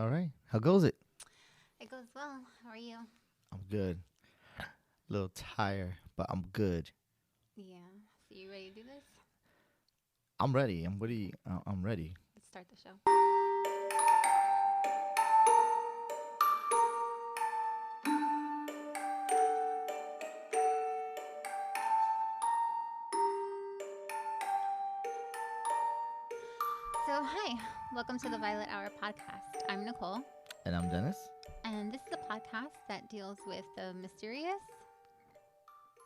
All right. How goes it? It goes well. How are you? I'm good. A little tired, but I'm good. Yeah. So you ready to do this? I'm ready. I'm ready. I'm ready. Let's start the show. So, hi. Welcome to the Violet Hour podcast. I'm Nicole, And I'm Dennis. and this is a podcast that deals with the mysterious.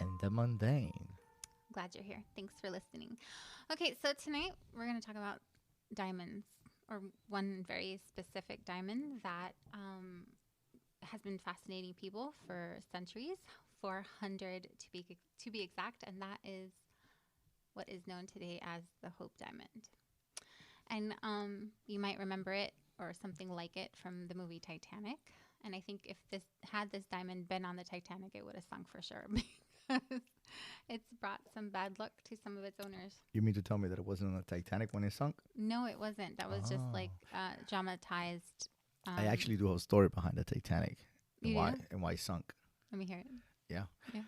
And the mundane. Glad you're here. Thanks for listening. Okay, so tonight we're going to talk about diamonds, or one very specific diamond that has been fascinating people for centuries, 400 to be exact, and that is what is known today as the Hope Diamond. And you might remember it or something like it from the movie Titanic. And I think if this diamond been on the Titanic, it would have sunk for sure because it's brought some bad luck to some of its owners. You mean to tell me that it wasn't on the Titanic when it sunk? No, it wasn't. That was just like dramatized. I actually do have a story behind the Titanic and You why do? and why it sunk. Let me hear it. Yeah. Yeah.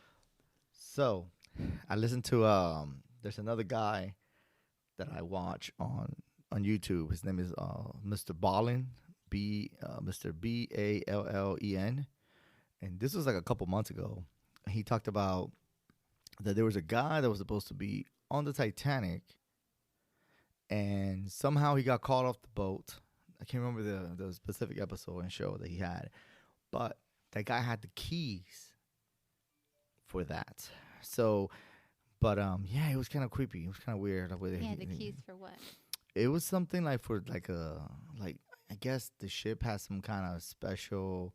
So, I listened to there's another guy that I watch on YouTube. His name is Mr. Ballin, Mr. Ballen, and this was like a couple months ago. He talked about that there was a guy that was supposed to be on the Titanic, and somehow he got caught off the boat. I can't remember the specific episode and show that he had, but that guy had the keys for that. So, but yeah, it was kind of creepy. It was kind of weird. Yeah, the keys for what? It was something like for like I guess the ship has some kind of special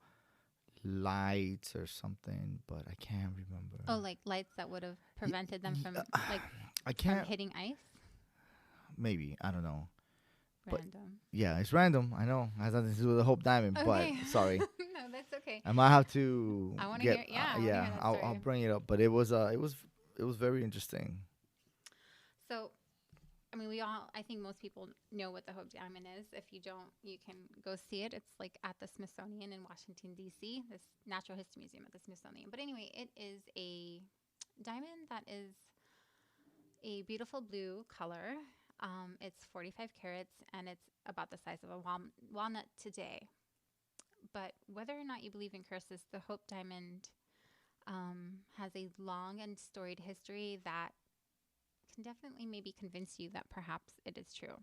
lights or something, but I can't remember. Oh, like lights that would have prevented them from I can't. from hitting ice? Maybe I don't know. But Random. yeah, it's random. I know. It has nothing to do with the Hope Diamond, Okay. but sorry. No, that's okay. I might have to. I wanna hear- yeah, I wanna hear that I'll story. bring it up. But it was very interesting. So, I mean, I think most people know what the Hope Diamond is. If you don't, you can go see it. It's like at the Smithsonian in Washington, D.C., this Natural History Museum at the Smithsonian. But anyway, it is a diamond that is a beautiful blue color. It's 45 carats, and it's about the size of a walnut today. But whether or not you believe in curses, the Hope Diamond has a long and storied history that can definitely maybe convince you that perhaps it is true.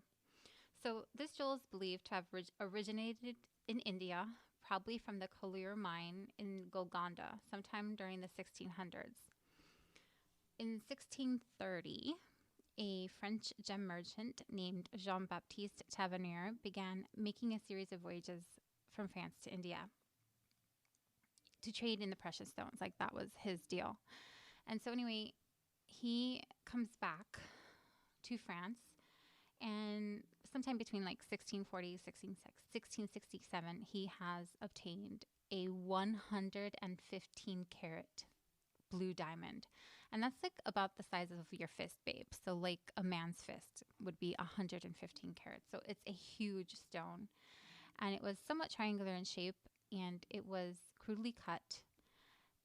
So this jewel is believed to have originated in India, probably from the Kolir mine in Golconda, sometime during the 1600s. In 1630, a French gem merchant named Jean-Baptiste Tavernier began making a series of voyages from France to India to trade in the precious stones. Like that was his deal. And so anyway, he comes back to France, and sometime between like 1640, 1667, he has obtained a 115 carat blue diamond. And that's like about the size of your fist, babe. So like a man's fist would be 115 carats. So it's a huge stone. And it was somewhat triangular in shape, and it was crudely cut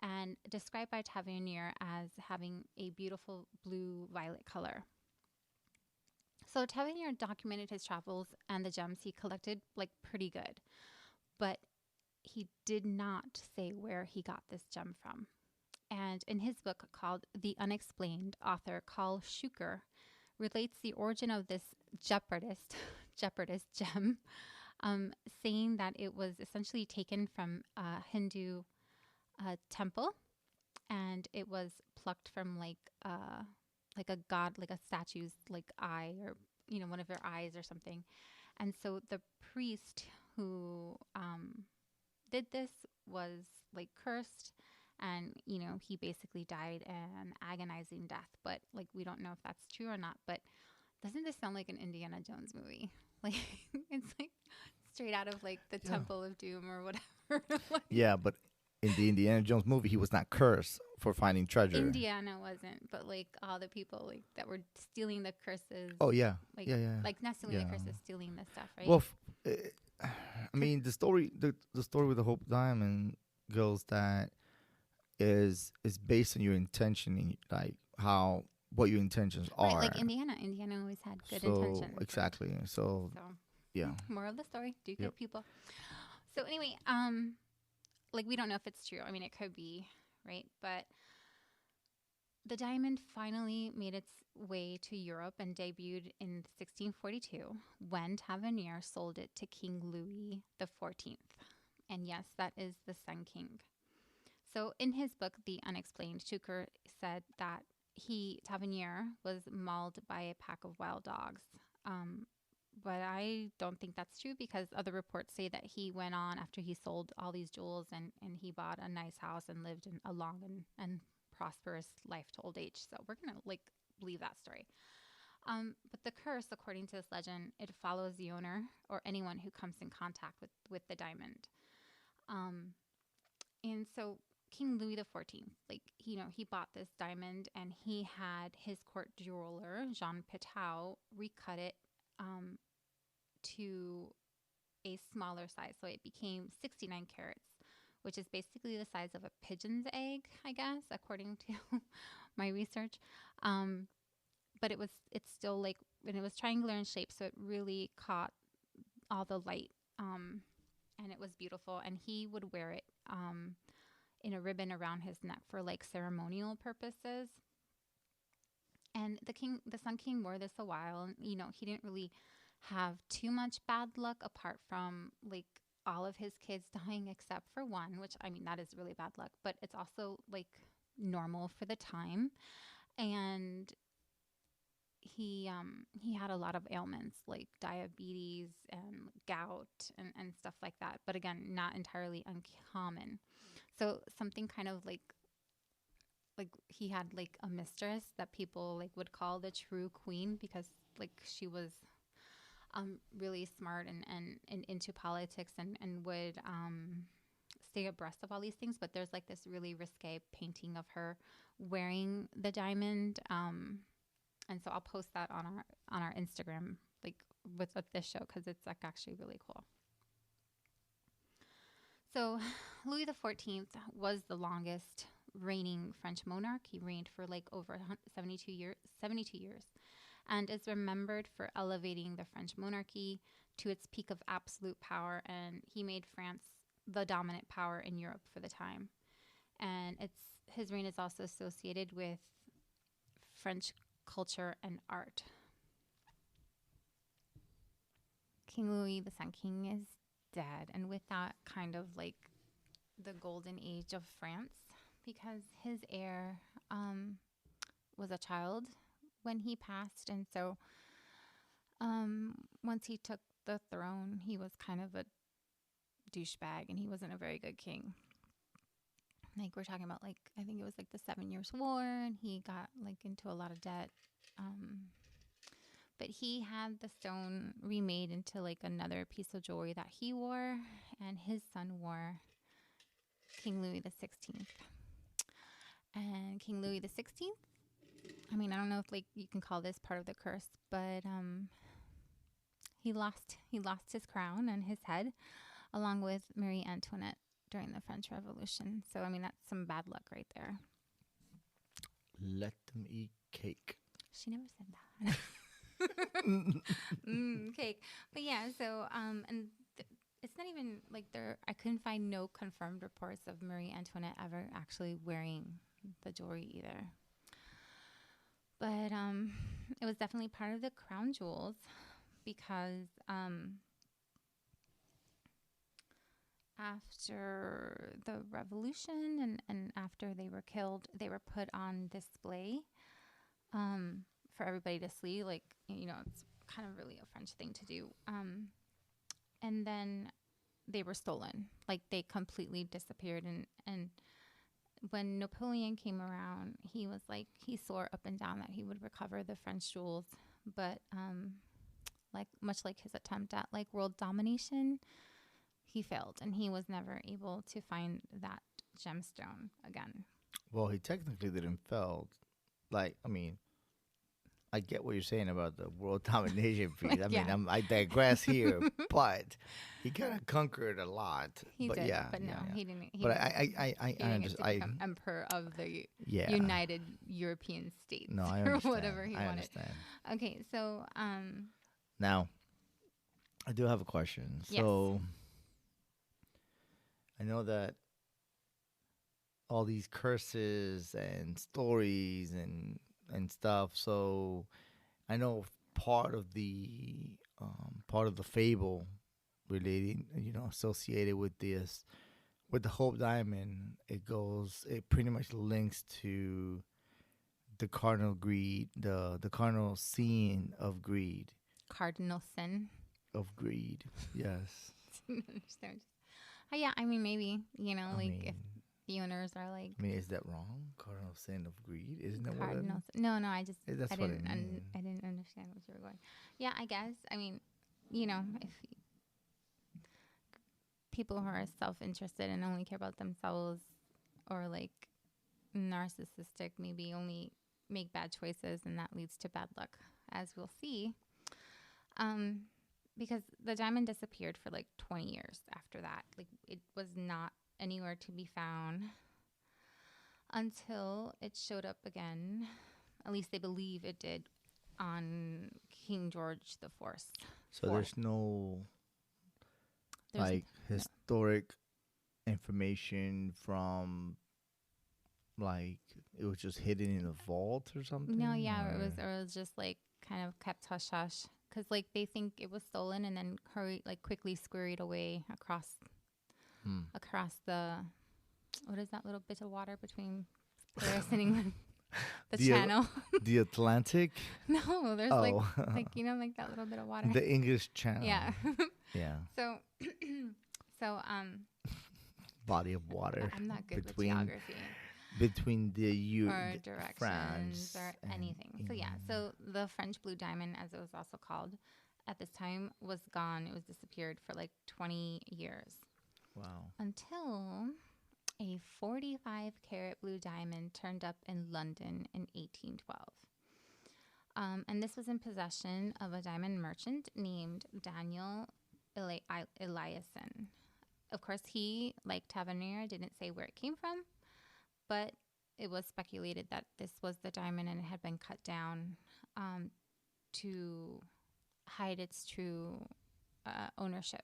and described by Tavernier as having a beautiful blue-violet color. So Tavernier documented his travels and the gems he collected like pretty good, but he did not say where he got this gem from. And in his book called The Unexplained, author Carl Schuker relates the origin of this jeopardist gem, saying that it was essentially taken from a Hindu temple, and it was plucked from like a god, like a statue's like eye, or one of their eyes or something. And so the priest who did this was like cursed, and he basically died an agonizing death. But like we don't know if that's true or not. But doesn't this sound like an Indiana Jones movie? Like it's like straight out of like the Temple of Doom or whatever. Like, Yeah, but in the Indiana Jones movie, he was not cursed for finding treasure. Indiana wasn't, but like all the people like that were stealing the curses. Oh yeah, Like, yeah. like not stealing Yeah. the curses, stealing the stuff, right? Well, I mean, the story with the Hope Diamond goes that is based on your intention, and like how what your intentions Right, are. like Indiana always had good So intentions. exactly. So So, yeah. moral of the story: do Yep. good, people. So anyway, like we don't know if it's true. I mean, it could be, right? But the diamond finally made its way to Europe and debuted in 1642 when Tavernier sold it to King Louis the 14th. And yes, that is the Sun King. So in his book, The Unexplained, Schuker said that Tavernier, was mauled by a pack of wild dogs. Um, but I don't think that's true because other reports say that he went on after he sold all these jewels and he bought a nice house and lived in a long and prosperous life to old age. So we're going to like believe that story. But the curse, according to this legend, it follows the owner or anyone who comes in contact with the diamond. Um, and so King Louis the 14th, like, he bought this diamond and he had his court jeweler, Jean Pitou, recut it to a smaller size. So it became 69 carats, which is basically the size of a pigeon's egg, I guess, according to my research. Um, but it's still like, and it was triangular in shape, so it really caught all the light. And it was beautiful. And he would wear it in a ribbon around his neck for like ceremonial purposes. And the Sun King wore this a while. And, he didn't really have too much bad luck apart from like all of his kids dying except for one, which I mean, that is really bad luck, but it's also like normal for the time. And he had a lot of ailments like diabetes and gout and stuff like that. But again, not entirely uncommon. So something kind of like he had like a mistress that people like would call the true queen because like she was really smart and into politics and would stay abreast of all these things. But there's like this really risque painting of her wearing the diamond. And so I'll post that on our Instagram, like with this show, because it's like actually really cool. So Louis the 14th was the longest reigning French monarch. He reigned for like over 72 years, and is remembered for elevating the French monarchy to its peak of absolute power. And he made France the dominant power in Europe for the time. And his reign is also associated with French culture and art. King Louis, the Sun King, is dead. And with that, kind of like the golden age of France, because his heir was a child when he passed. And so once he took the throne, he was kind of a douchebag and he wasn't a very good king. Like we're talking about, like, I think it was like the 7 Years' War, and he got like into a lot of debt. But he had the stone remade into like another piece of jewelry that he wore, and his son wore. King Louis the 16th. And King Louis the 16th, I mean, I don't know if like you can call this part of the curse, but he lost his crown and his head along with Marie Antoinette during the French Revolution. So I mean, that's some bad luck right there. Let them eat cake. She never said that. Cake. But yeah, so and it's not even like I couldn't find no confirmed reports of Marie Antoinette ever actually wearing the jewelry either. But it was definitely part of the crown jewels because after the revolution and after they were killed, they were put on display for everybody to see. Like, it's kind of really a French thing to do. And then they were stolen. Like, they completely disappeared. And when Napoleon came around, he was like, he swore up and down that he would recover the French jewels. But like much like his attempt at like world domination, he failed, and he was never able to find that gemstone again. Well, he technically didn't fail. Like, I mean, I get what you're saying about the world domination piece. I mean, Yeah. I digress here, but he kind of conquered a lot. He But did, yeah, but no, yeah, yeah. he didn't. But I He didn't get to understand. become emperor of the Yeah. United European States No, I or understand. whatever he I wanted. understand. Okay, so Now, I do have a question. yes, So I know that all these curses and stories and stuff. So I know part of the fable relating, associated with this, with the Hope Diamond. It pretty much links to the cardinal greed, the cardinal sin of greed, cardinal sin. Yes. Understand? Yeah, I mean maybe I like if mean, the owners are like is that wrong? Cardinal sin of greed, isn't that what? cardinals. No, no, I just That's I what didn't I mean. I didn't understand what you were going. Yeah, I guess. I mean, if people who are self-interested and only care about themselves or like narcissistic maybe only make bad choices and that leads to bad luck, as we'll see. Um because the diamond disappeared for like 20 years after that. Like it was not anywhere to be found until it showed up again. At least they believe it did on King George the Fourth. So there's no There's like no. historic information from, like, it was just hidden in a vault or something. No, yeah, or? it was just like kind of kept hush hush because like they think it was stolen and then quickly scurried away across the what is that little bit of water between Paris and England? The channel. The Atlantic. No, there's like like that little bit of water. The English Channel. Yeah. Yeah. So Body of water. I'm not good with geography. Between or directions France or anything. So yeah, so the French blue diamond, as it was also called at this time, was gone. It was disappeared for like 20 years. Wow. Until a 45-carat blue diamond turned up in London in 1812. And this was in possession of a diamond merchant named Daniel Eliason. Of course, he, like Tavernier, didn't say where it came from, but it was speculated that this was the diamond and it had been cut down to hide its true ownership.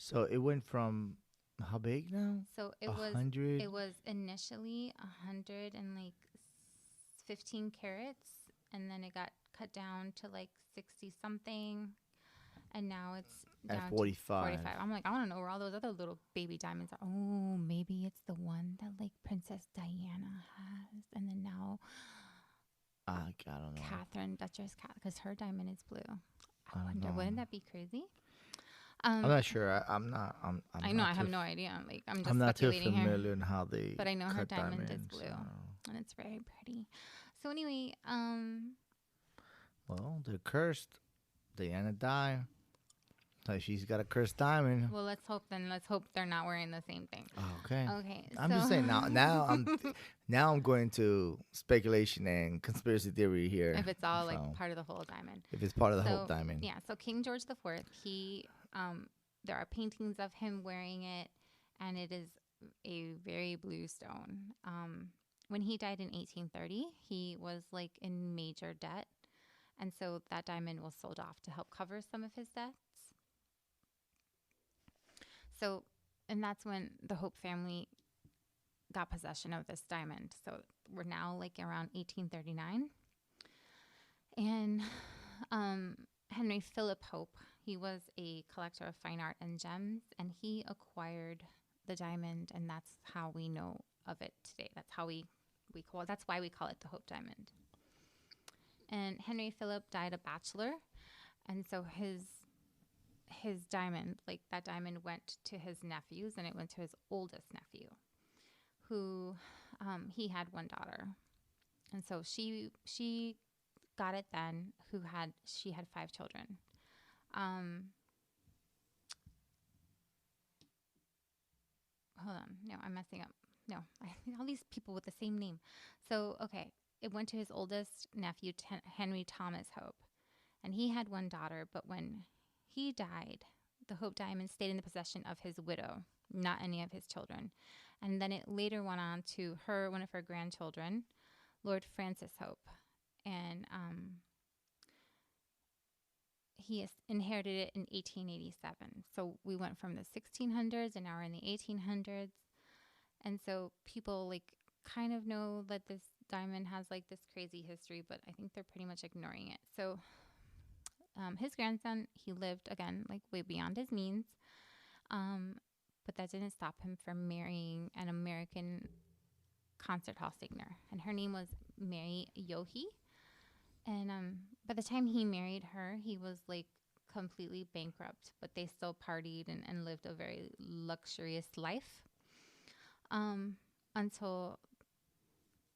So it went from how big now? So it 100? it was initially 115 carats, and then it got cut down to like 60 something, and now it's down At 45. to 45. I'm like, I want to know where all those other little baby diamonds are. Oh, maybe it's the one that like Princess Diana has, and then now I don't know. Catherine, Duchess Catherine, because her diamond is blue. I wonder, wouldn't that be crazy? I'm not sure. I'm not. I know. I have no idea. Like I'm just I'm not too speculating familiar here. in how they. But I know her cut diamond is diamonds, blue, so. and it's very pretty. So anyway, Well, they're cursed. Diana died. So she's got a cursed diamond. well, let's hope they're not wearing the same thing. Okay. Okay. I'm just saying now I'm going to speculation and conspiracy theory here. If it's all like part of the whole diamond. If it's part of the whole diamond. Yeah. So King George the Fourth, there are paintings of him wearing it, and it is a very blue stone. When he died in 1830, he was like in major debt, and so that diamond was sold off to help cover some of his debts. So, and that's when the Hope family got possession of this diamond. So we're now like around 1839. And Henry Philip Hope, he was a collector of fine art and gems, and he acquired the diamond, and that's how we know of it today. That's how that's why we call it the Hope Diamond. And Henry Philip died a bachelor, and so his diamond, like that diamond, went to his nephews, and it went to his oldest nephew, who he had one daughter, and so she got it then. She had 5 children. Hold on, no, I'm messing up. No, all these people with the same name. So okay, it went to his oldest nephew, Henry Thomas Hope. And he had one daughter, but when he died, the Hope diamond stayed in the possession of his widow, not any of his children. And then it later went on to her, one of her grandchildren, Lord Francis Hope. And he inherited it in 1887. So we went from the 1600s and now we're in the 1800s. And so people like kind of know that this diamond has like this crazy history, but I think they're pretty much ignoring it. So his grandson, he lived again like way beyond his means, but that didn't stop him from marrying an American concert hall singer, and her name was Mary Yohe. And by the time he married her, he was like completely bankrupt, but they still partied and lived a very luxurious life until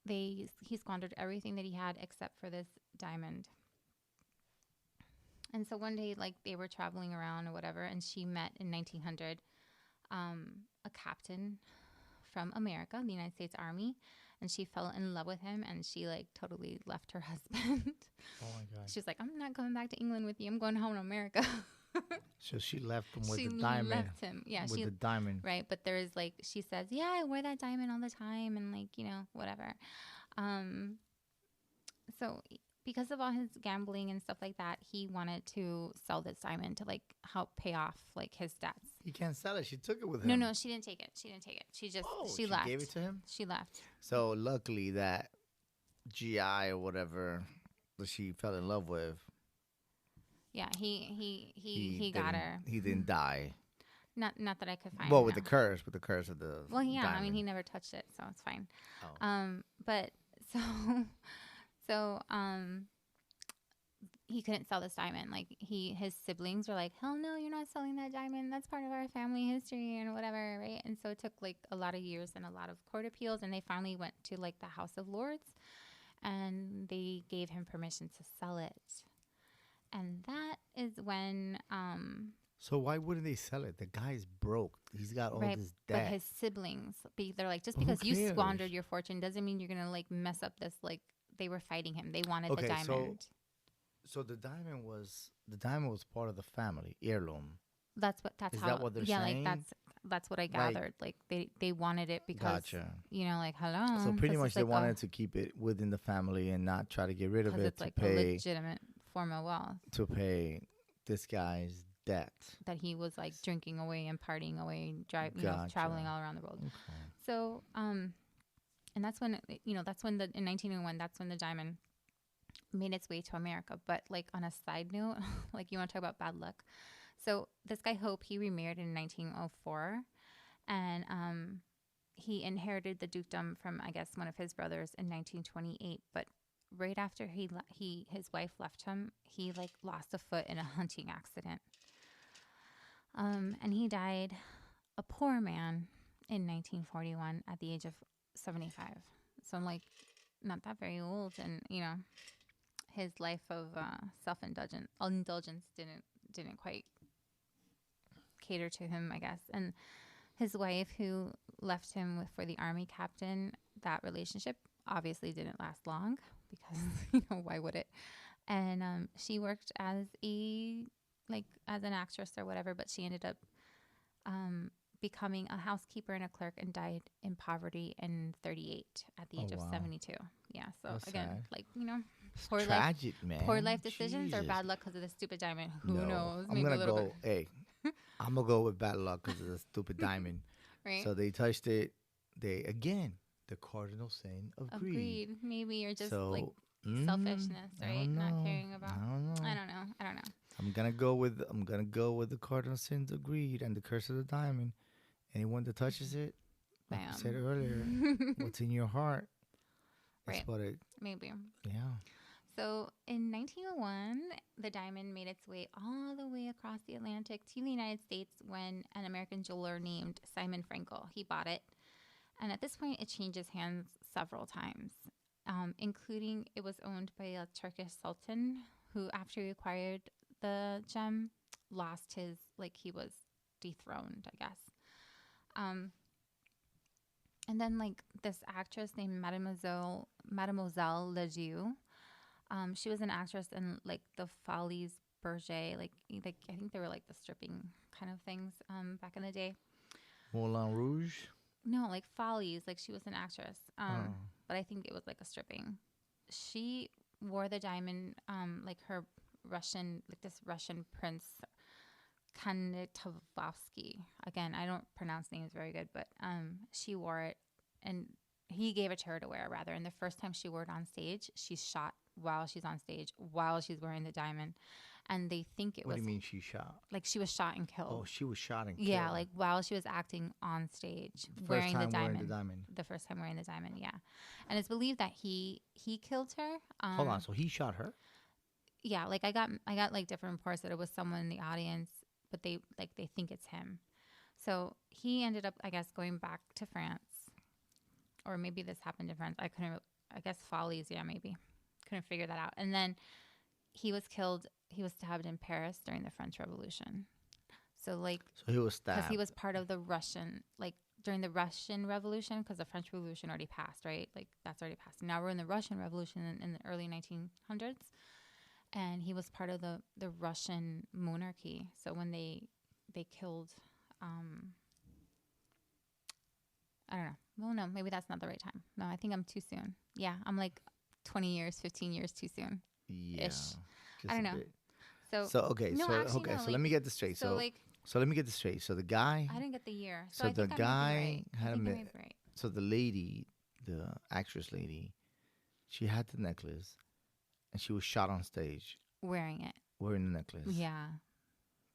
he squandered everything that he had except for this diamond. And so one day, like, they were traveling around or whatever, and she met in 1900 a captain from America, the United States Army, and she fell in love with him, and she, like, totally left her husband. Oh, my God. She was like, I'm not coming back to England with you. I'm going home to America. So she left him with she the diamond. left him. Yeah, with the diamond. Right, but there's, like, she says, yeah, I wear that diamond all the time, and, like, you know, whatever. So because of all his gambling and stuff like that, he wanted to sell this diamond to like help pay off like his debts. He can't sell it. She took it with him. No, she didn't take it. She just she left. She gave it to him? She left. So luckily that GI or whatever that she fell in love with. Yeah, he got her. He didn't die. Not that I could find. Well, with the curse of the Well, yeah, diamond. I mean he never touched it, so it's fine. Oh. But so he couldn't sell this diamond. Like his siblings were like, hell no, you're not selling that diamond. That's part of our family history and whatever, right? And so it took like a lot of years and a lot of court appeals, and they finally went to like the House of Lords, and they gave him permission to sell it. And that is when so why wouldn't they sell it? The guy's broke. He's got all this debt. But his siblings, they're like, just because you squandered your fortune doesn't mean you're gonna like mess up this. Like they were fighting him. They wanted the diamond. So the diamond was part of the family heirloom. That's how. That what they're saying? Like that's what I gathered. Like they wanted it because you know, like hello. So pretty much they wanted to keep it within the family and not try to get rid of it. It's like a legitimate form of wealth to pay this guy's debt that he was like drinking away and partying away, traveling all around the world. Okay. So and that's when in 1901 that's when the diamond made its way to America. But like on a side note, like you want to talk about bad luck. So this guy Hope, he remarried in 1904, and he inherited the dukedom from I guess one of his brothers in 1928. But right after his wife left him, he like lost a foot in a hunting accident. And he died a poor man in 1941 at the age of 75. So I'm like not that very old, and you know his life of indulgence didn't quite cater to him, I guess. And his wife, who left him for the army captain, that relationship obviously didn't last long because why would it? And she worked as an actress or whatever, but she ended up becoming a housekeeper and a clerk and died in poverty in 38 at the age of 72. Yeah, so that's again, sad. Like, poor tragic, life, man. Poor life decisions or bad luck because of the stupid diamond. Who knows? I'm going to go, hey, I'm going to go with bad luck because of the stupid diamond. Right. So they touched it. The cardinal sin of greed. Maybe, or just selfishness, right? Not caring about. I don't know. I'm gonna go with the cardinal sins of greed and the curse of the diamond. Anyone that touches it, like I said earlier, what's in your heart? That's right. What it. Maybe. Yeah. So in 1901, the diamond made its way all the way across the Atlantic to the United States when an American jeweler named Simon Frankel, he bought it. And at this point, it changes hands several times, including it was owned by a Turkish sultan who, after he acquired the gem, lost he was dethroned, I guess. And then like this actress named Mademoiselle Ledoux. She was an actress in like the Folies Berger, like I think they were like the stripping kind of things back in the day. Moulin Rouge. No, like Follies, like she was an actress. Oh. But I think it was like a stripping. She wore the diamond, like her Russian, like this Russian prince, Kanitovsky. Again, I don't pronounce names very good, but she wore it, and he gave it to her to wear rather. And the first time she wore it on stage, she's shot while she's on stage while she's wearing the diamond, and they think it What was do you mean she shot? like she was shot and killed. Oh, she was shot and Yeah, killed. like while she was acting on stage, First wearing the time diamond. wearing the diamond. The first time wearing the diamond, yeah. And it's believed that he killed her. Hold on, so he shot her? Yeah, like I got like different reports that it was someone in the audience, but they think it's him. So he ended up, I guess, going back to France, or maybe this happened in France. I guess Follies, yeah, maybe. Couldn't figure that out. And then he was killed. He was stabbed in Paris during the French Revolution. So like, So he was stabbed. because he was part of the Russian, like during the Russian Revolution, because the French Revolution already passed, right? Like that's already passed. Now we're in the Russian Revolution in the early 1900s, and he was part of the Russian monarchy. So when they killed, I don't know. Well, no, maybe that's not the right time. No, I think I'm too soon. Yeah, I'm like 20 years, 15 years too soon. Yeah. Ish. Just I don't a know. bit. So, So okay, no, so actually, okay, no, so like- let me get this straight. so So like, so let me get this straight. So the guy, I didn't get the year. so I the think I guy might be right. had I a think I mi- might be right. so the lady, the actress lady, she had the necklace, and she was shot on stage Wearing it. wearing the necklace. Yeah.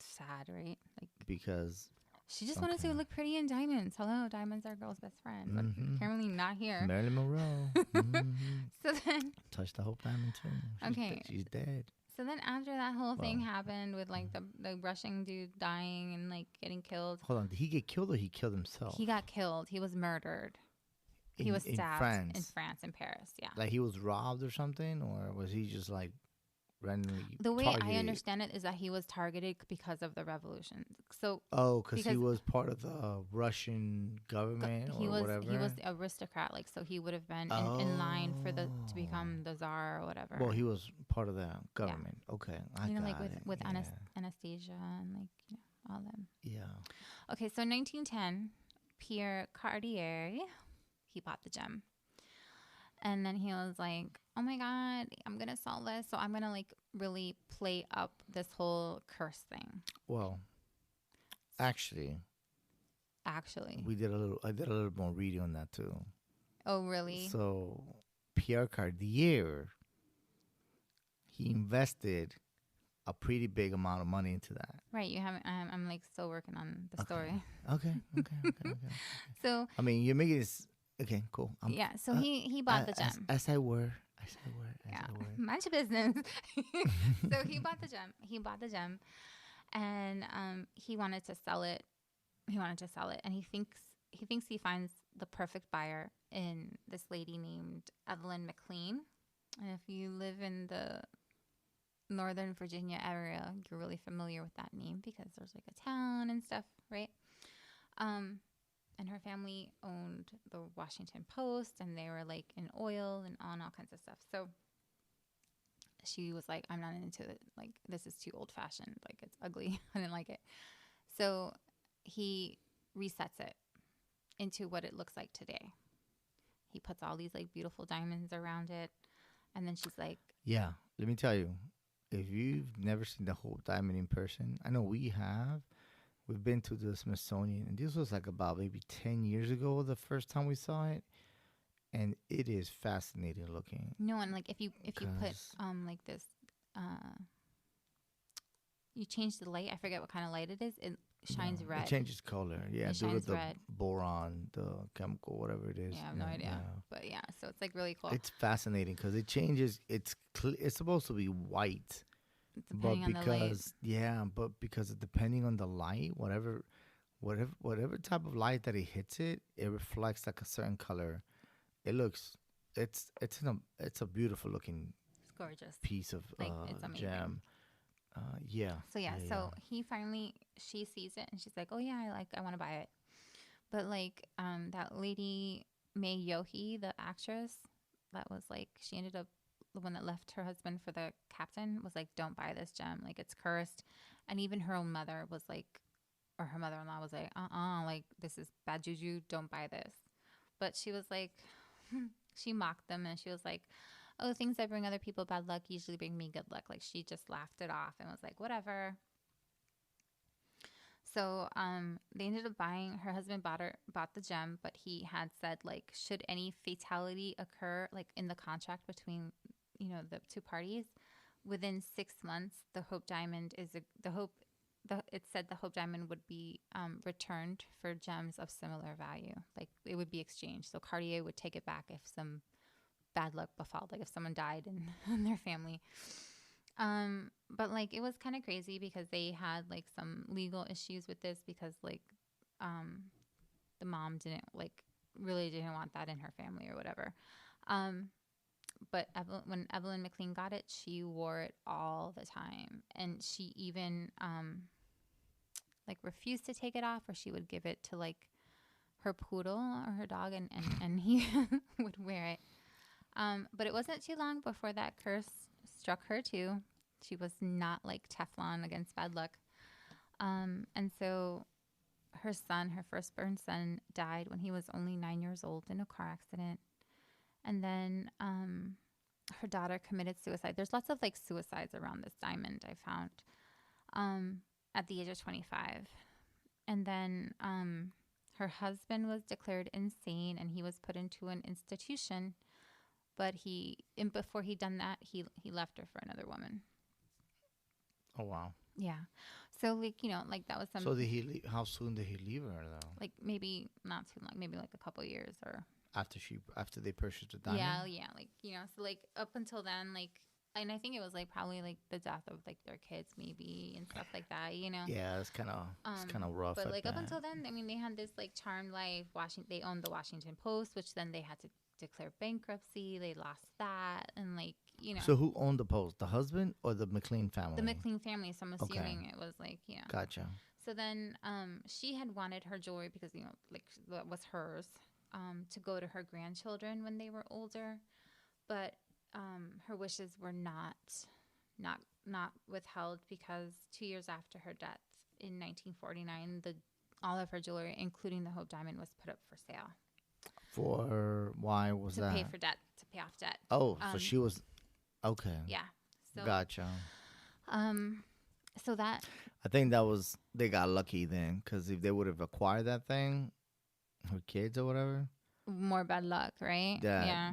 Sad, right? Like Because she just wanted to Okay. look pretty in diamonds. Hello, diamonds are a girl's best friend, but Mhm. apparently not here. Marilyn Monroe So then, touched the whole diamond too. Okay. She's dead. so then after that whole thing Wow. happened with like the Russian dude dying and like getting killed, Hold on, did he get killed or he killed himself? he got killed. He was murdered. He was stabbed in France, in Paris. Yeah. Like he was robbed or something, or was he just like randomly? The way targeted? I understand it is that he was targeted because of the revolution. So Oh, because he because- was part of the Russian government he or was whatever. he was the aristocrat, like so he would have been in line for to become the czar or whatever. Well, he was part of the government. Okay, I you know, got like with it. Anastasia and like all them. Yeah. Okay, so 1910, Pierre Cartier, he bought the gem. And then he was like, oh my God, I'm going to sell this. So I'm going to like really play up this whole curse thing. Well, actually, Actually. I did a little more reading on that too. Oh, really? So Pierre Cartier, he invested a pretty big amount of money into that. Right. You haven't, I'm like still working on the Okay. story. Okay. So I mean, you're making this. Okay, cool. yeah, so he bought the gem. As I were. Yeah, mind your business. So he bought the gem, and he wanted to sell it. And he thinks he finds the perfect buyer in this lady named Evelyn McLean. And if you live in the Northern Virginia area, you're really familiar with that name because there's like a town and stuff, right? And her family owned the Washington Post, and they were like in oil and on all kinds of stuff. So she was like, I'm not into it. Like, this is too old fashioned. Like, it's ugly. I didn't like it. So he resets it into what it looks like today. He puts all these like beautiful diamonds around it. And then she's like, Yeah, let me tell you, if you've never seen the whole diamond in person, I know we have. We've been to the Smithsonian, and this was like about maybe 10 years ago the first time we saw it. And it is fascinating looking. no, and like if you put 'Cause- like this you change the light, I forget what kind of light it is, it shines No, red. It changes color. Yeah, It due to shines the red. boron, the chemical, whatever it is. Yeah, I have no idea. But yeah, so it's like really cool. It's fascinating because it changes. It's supposed to be white, Depending on the light. but because depending on the light, whatever type of light that it hits it, it reflects like a certain color. It looks, it's a beautiful looking It's gorgeous. piece of Like, it's amazing. gem. Yeah. So yeah, she sees it and she's like, "Oh yeah, I want to buy it." But like that lady May Yohe, the actress, that was like she ended up the one that left her husband for the captain was like, don't buy this gem, like it's cursed. And even her own mother was like, or her mother-in-law was like, like this is bad juju, don't buy this. But she was like, she mocked them and she was like, oh, things that bring other people bad luck usually bring me good luck. Like she just laughed it off and was like, whatever. So they ended up buying. Her husband bought the gem, but he had said like, should any fatality occur, like in the contract between, the two parties, within 6 months, the Hope Diamond is the Hope. It said the Hope Diamond would be returned for gems of similar value. Like it would be exchanged. So Cartier would take it back if some bad luck befall, like if someone died in their family. But like it was kind of crazy because they had like some legal issues with this because like the mom really didn't want that in her family or whatever. But when Evelyn McLean got it, she wore it all the time, and she even like refused to take it off, or she would give it to like her poodle or her dog, and he would wear it. But it wasn't too long before that curse struck her too. She was not like Teflon against bad luck. And so her firstborn son, died when he was only 9 years old in a car accident. And then her daughter committed suicide. There's lots of like suicides around this diamond I found at the age of 25. And then her husband was declared insane and he was put into an institution. But before he done that, he left her for another woman. Oh, wow. Yeah. So like, like that was So did he leave? How soon did he leave her though? Like maybe not too long, maybe like a couple years or after they purchased the diamond? Yeah, like, so like up until then, like, and I think it was like probably like the death of like their kids maybe and stuff like that, Yeah, it's kind of rough. But like up until then, I mean, they had this like charmed life. They owned the Washington Post, which then they had to declare bankruptcy. They lost that, and like, So who owned the Post? The husband or the McLean family? The McLean family. So I'm assuming it was like, Gotcha. So then she had wanted her jewelry because, like that was hers, to go to her grandchildren when they were older. But her wishes were not withheld because 2 years after her death in 1949, all of her jewelry, including the Hope Diamond, was put up for sale. Why was that? To pay off debt. Oh, so she was, okay. Yeah. So, gotcha. So that. I think they got lucky then, because if they would have acquired that thing, her kids or whatever. More bad luck, right? Yeah.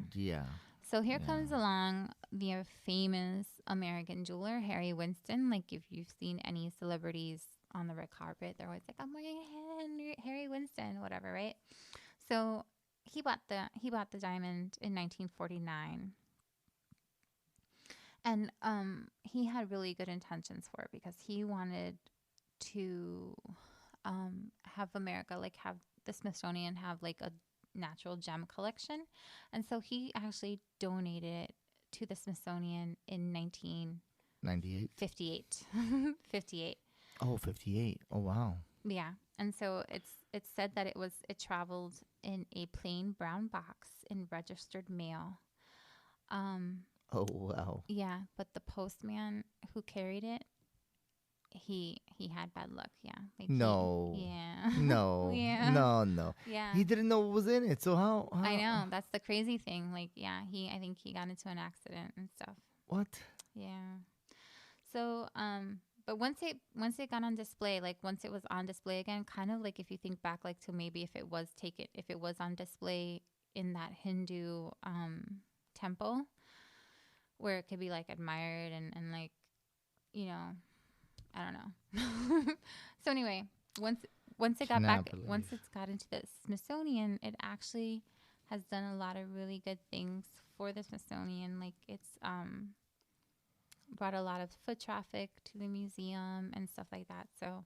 So here comes along the famous American jeweler, Harry Winston. Like if you've seen any celebrities on the red carpet, they're always like, I'm wearing Harry Winston, whatever, right? So he bought the diamond in 1949. And he had really good intentions for it because he wanted to have America, like have the Smithsonian have like a natural gem collection. And so he actually donated it to the Smithsonian in 1958. 58. Oh, 58. Oh, wow. Yeah. And so it's said that it traveled in a plain brown box in registered mail. Oh, wow. Yeah, but the postman who carried it, he had bad luck. Yeah. Like no. Yeah. No. Yeah. No. Yeah. He didn't know what was in it. So how? I know. That's the crazy thing. Like, yeah, I think he got into an accident and stuff. What? Yeah. So, but once it got on display, like once it was on display again, kind of like if you think back, like to maybe if it was on display in that Hindu temple, where it could be like admired and like, I don't know. So anyway, once it's got into the Smithsonian, it actually has done a lot of really good things for the Smithsonian. Like it's brought a lot of foot traffic to the museum and stuff like that. So,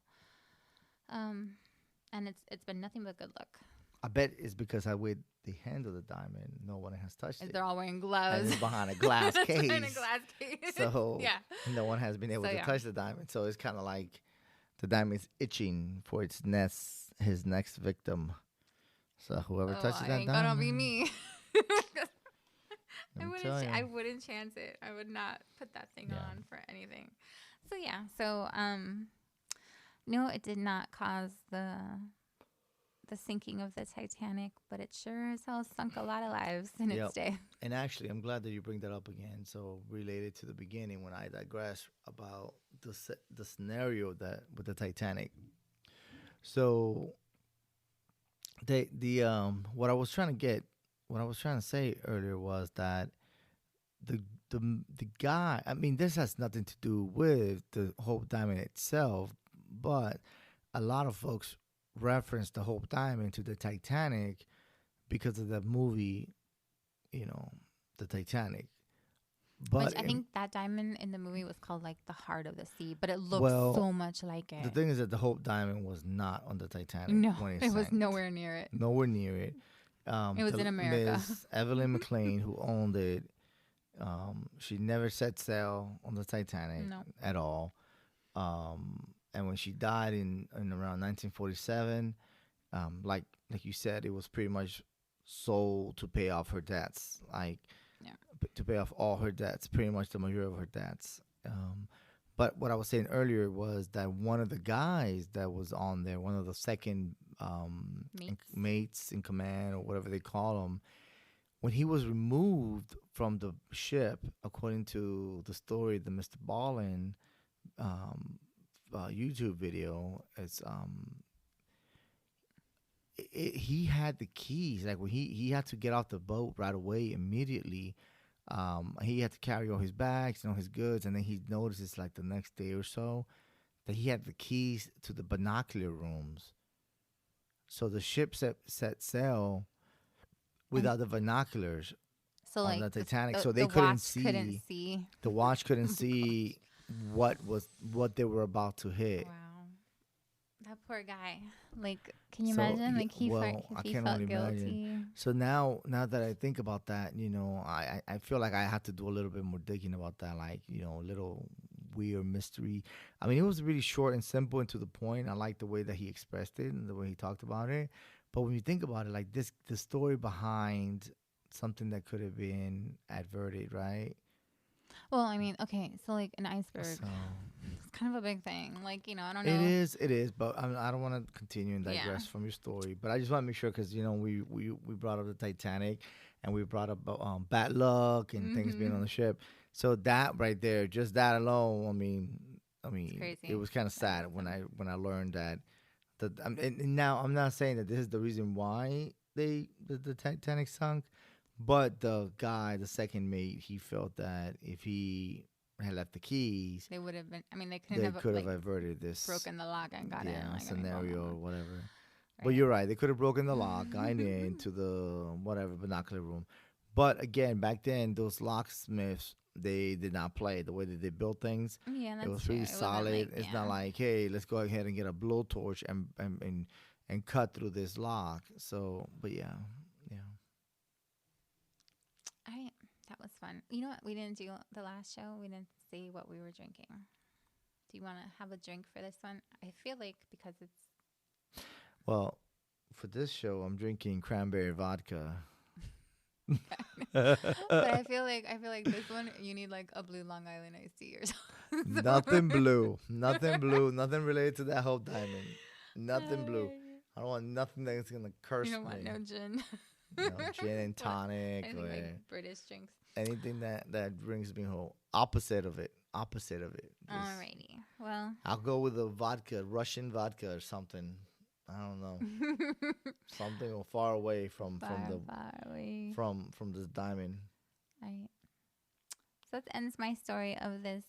and it's been nothing but good luck. I bet it's because they handle the diamond. No one has touched it. They're all wearing gloves. And it's behind a glass case. Behind a glass case. So yeah. No one has been able to touch the diamond. So it's kind of like the diamond's itching for his next victim. So whoever Oh, touches I that ain't gonna be diamond, me. let me tell you. I wouldn't chance it. I would not put that thing Yeah. on for anything. So yeah. So no, it did not cause the sinking of the Titanic, but it sure as hell sunk a lot of lives in its Yep. day. And actually, I'm glad that you bring that up again. So related to the beginning, when I digress about the scenario that with the Titanic. So what I was trying to get, what I was trying to say earlier was that the the guy. I mean, this has nothing to do with the Hope Diamond itself, but a lot of folks reference the Hope Diamond to the Titanic because of the movie, you know, the Titanic. Which But I think that diamond in the movie was called like the heart of the sea, but it looks well, so much like the it. thing is that the Hope Diamond was not on the Titanic No, when it it was sank. nowhere near it. Nowhere near it. It was The in America. Miss Evelyn McLean, who owned it, she never set sail on the Titanic No. at all. And when she died in around 1947, like you said, it was pretty much sold to pay off her debts, like Yeah. to pay off all her debts, pretty much the majority of her debts. But what I was saying earlier was that one of the guys that was on there, one of the second mates in command or whatever they call them, when he was removed from the ship, according to the story, the Mr. Ballin YouTube video, he had the keys. Like when he had to get off the boat right away, immediately. He had to carry all his bags and all his goods, and then he notices like the next day or so that he had the keys to the binocular rooms. So the ship set sail without the binoculars So on like the Titanic, the, so they the couldn't watch see. couldn't see. The watch couldn't see what they were about to hit. Wow. That poor guy. Like, can you So, imagine? yeah, Like he well, I he can felt only imagine. guilty. So now that I think about that, I feel like I have to do a little bit more digging about that, like, a little weird mystery. I mean, it was really short and simple and to the point. I like the way that he expressed it and the way he talked about it. But when you think about it, like the story behind something that could have been adverted, right? Well, I mean, okay, so like an iceberg, So it's kind of a big thing. Like, I don't it know. is. But I don't want to continue and Yeah. digress from your story. But I just want to make sure because we brought up the Titanic, and we brought up bad luck and things being on the ship. So that right there, just that alone, I mean, crazy. it was kind of sad when I learned that. And now I'm not saying that this is the reason why the Titanic sunk, but the guy, the second mate, he felt that if he had left the keys, They would have been. I mean, they they could have like averted this broken the lock and got in. Like, scenario or whatever. Right. But you're right; they could have broken the lock, gotten into the whatever binocular room. But again, back then, those locksmiths, they did not play the way that they built things. Yeah, that's It was true. really It wasn't solid. like, It's not like, hey, let's go ahead and get a blowtorch and cut through this lock. So, but yeah. That was fun. You know what? We didn't do the last show. We didn't say what we were drinking. Do you want to have a drink for this one? I feel like because it's. Well, for this show, I'm drinking cranberry vodka. But I feel like this one you need like a blue Long Island iced tea or something. Nothing blue. Nothing blue. Nothing related to that Hope Diamond. Nothing blue. I don't want nothing that's gonna curse me. You don't want no gin. Gin and tonic Anything or like British drinks. anything that brings me home. Opposite of it. Alrighty. Well, I'll go with a vodka, Russian vodka or something. I don't know. Something far away from this diamond. Right. So that ends my story of this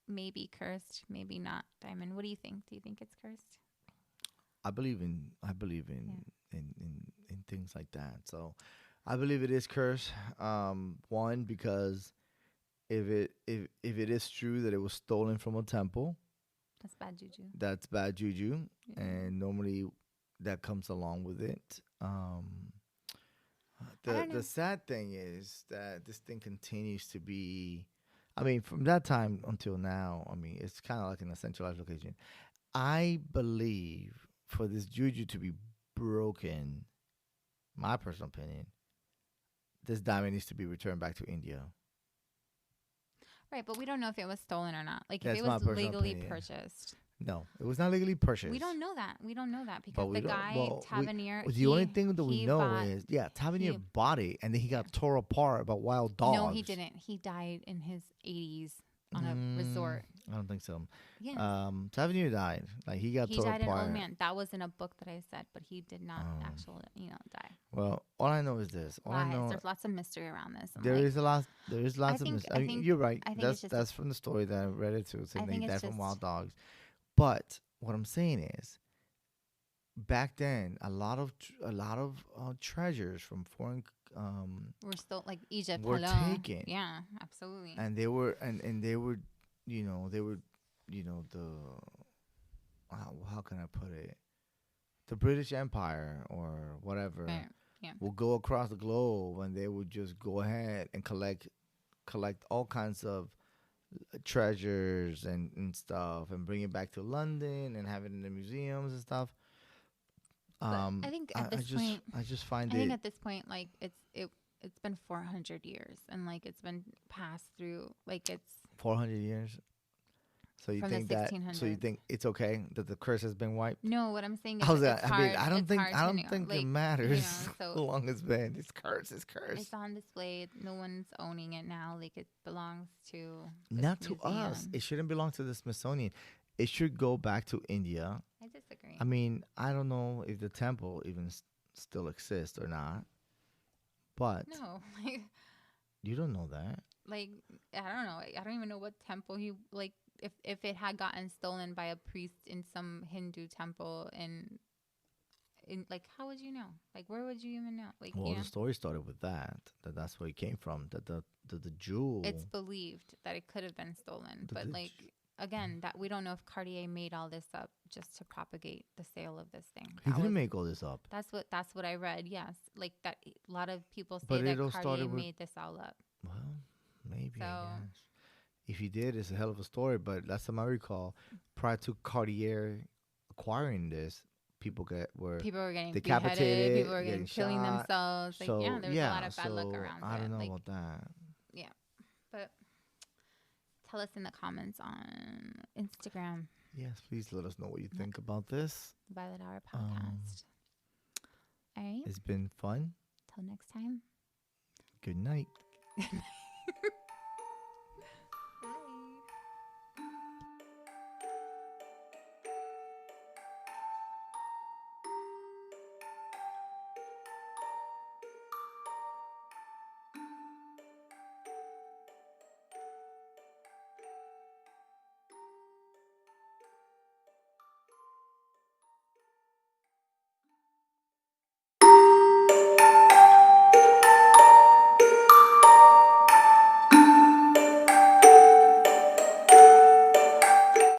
maybe cursed, maybe not diamond. What do you think? Do you think it's cursed? I believe in things like that. So I believe it is cursed. One, because if it is true that it was stolen from a temple, that's bad juju. That's bad juju, Yeah. and normally that comes along with it. The sad thing is that this thing continues to be. I mean, from that time until now, I mean, it's kind of like in a centralized location. I believe for this juju to be broken, my personal opinion, this diamond needs to be returned back to India. Right, but we don't know if it was stolen or not. Like if That's it my was personal legally opinion. purchased. No, it was not legally purchased. We don't know that. We don't know that But because we the don't. guy Well, Tavernier. the only thing that we he know bought, is, Tavernier he- bought it, and then he got tore apart by wild dogs. No, he didn't. He died in his 80s on a resort. I don't think so. Yes. Tavernier died. Like he got He tore died an apart. old man. That was in a book that I said, but he did not actually, die. Well, all I know is this. All I Lies. know, There's lots of mystery around this. I'm there like, is a lot. There is lots of. I think You're right. I think it's just That's from the story that I read it too. Saying I they think died it's from just- wild dogs. But what I'm saying is, back then, a lot of treasures from foreign we're still like Egypt. were Hello. taken. Yeah, absolutely. and they were they were the how can I put it, the British Empire or whatever Right. Yeah. will go across the globe, and they would just go ahead and collect all kinds of treasures and stuff, and bring it back to London and have it in the museums and stuff. I think at this point, I just find I it. think at this point, like it's been 400 years, and like it's been passed through, like it's 400 years. So you from the think that? So you 1600s. think it's okay that the curse has been wiped? no. What I'm saying is, How's like, that? it's I mean, hard- I don't it's think hard I to don't know, think like, it matters so how long it's been. It's cursed. It's cursed. it's on display. No one's owning it now. Like it belongs to Not this to us. museum. It shouldn't belong to the Smithsonian. It should go back to India. I disagree. I mean, I don't know if the temple even still exists or not, but no, you don't know that. like I don't know. I don't even know what temple he like. If it had gotten stolen by a priest in some Hindu temple in like, how would you know? Like, where would you even know? Like, Well, you know, the story started with that's where it came from. That the jewel. it's believed that it could have been stolen, The- but the like again, that we don't know if Cartier made all this up just to propagate the sale of this thing. He That didn't was- make all this up. That's what I read. Yes, like that. A lot of people say But it that all Cartier started with- made this all up. Well, maybe. I So- guess. If he did, it's a hell of a story. But last time I recall, prior to Cartier acquiring this, people were People were getting decapitated, beheaded. People were getting killing shot. themselves. Like, so yeah, there was a lot of bad luck so around I it. don't know Like, about that. but tell us in the comments on Instagram, Yes, please let us know what you think about this. the Violet Hour podcast. All right. It's been fun. Till next time. Good night.